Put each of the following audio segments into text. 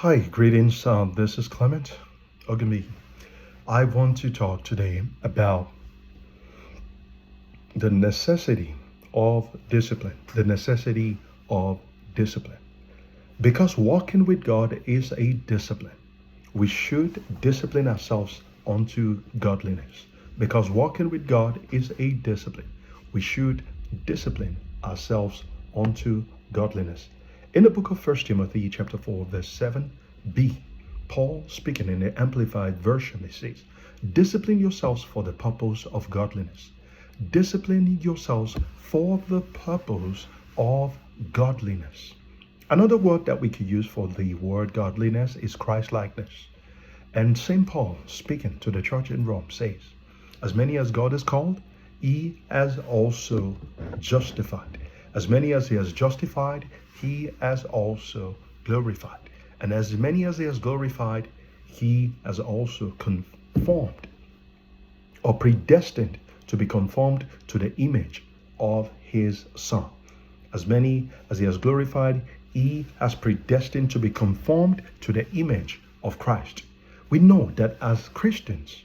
Hi, greetings. This is Clement Ogami. I want to talk today about the necessity of discipline. The necessity of discipline. Because walking with God is a discipline, we should discipline ourselves unto godliness. Because walking with God is a discipline, we should discipline ourselves unto godliness. In the book of 1 Timothy chapter 4, verse 7b, Paul, speaking in the Amplified Version, he says, discipline yourselves for the purpose of godliness. Discipline yourselves for the purpose of godliness. Another word that we could use for the word godliness is Christ-likeness. And St. Paul, speaking to the church in Rome, says, as many as God has called, he has also justified. As many as he has justified, he has also glorified. And as many as he has glorified, he has also conformed or predestined to be conformed to the image of his Son. As many as he has glorified, he has predestined to be conformed to the image of Christ. We know that as Christians,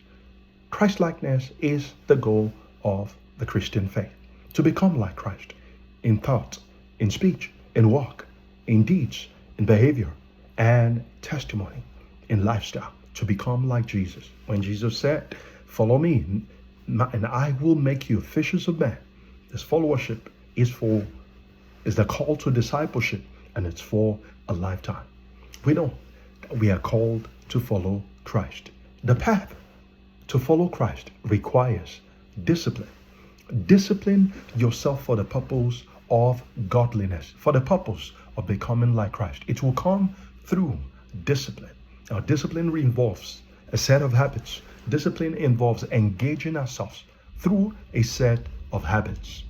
Christ-likeness is the goal of the Christian faith. To become like Christ in thought, in speech, in walk, in deeds, in behavior, and testimony, in lifestyle. To become like Jesus. When Jesus said, follow me, and I will make you fishers of men. This followership is the call to discipleship, and it's for a lifetime. We know that we are called to follow Christ. The path to follow Christ requires discipline. Discipline yourself for the purpose of godliness, for the purpose of becoming like Christ. It will come through discipline. Now, discipline involves a set of habits. Discipline involves engaging ourselves through a set of habits.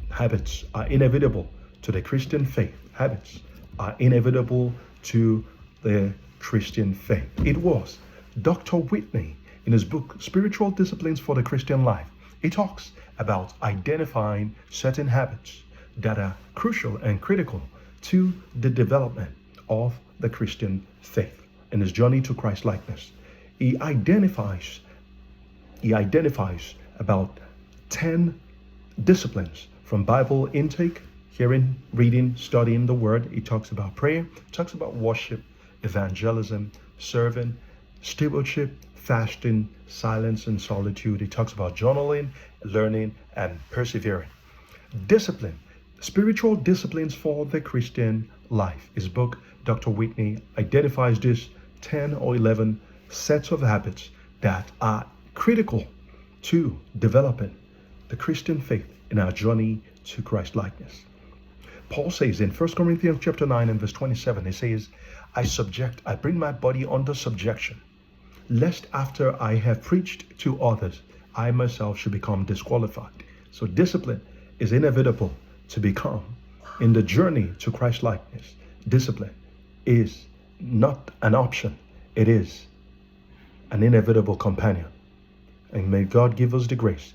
Habits are inevitable to the Christian faith. Habits are inevitable to the Christian faith. It was Dr. Whitney in his book, Spiritual Disciplines for the Christian Life. He talks about identifying certain habits that are crucial and critical to the development of the Christian faith in his journey to Christ-likeness. He identifies about 10 disciplines from Bible intake, hearing, reading, studying the word. He talks about prayer, talks about worship, evangelism, serving, stewardship, fasting, silence, and solitude. He talks about journaling, learning, and persevering. Discipline, spiritual disciplines for the Christian life. His book, Dr. Whitney, identifies these 10 or 11 sets of habits that are critical to developing the Christian faith in our journey to Christ-likeness. Paul says in 1 Corinthians chapter 9 and verse 27, he says, I bring my body under subjection, lest after I have preached to others, I myself should become disqualified. So discipline is inevitable to become in the journey to Christ-likeness. Discipline is not an option. It is an inevitable companion. And may God give us the grace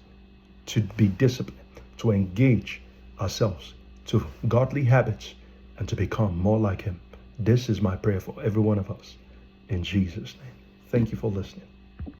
to be disciplined, to engage ourselves to godly habits, and to become more like him. This is my prayer for every one of us. In Jesus' name. Thank you for listening.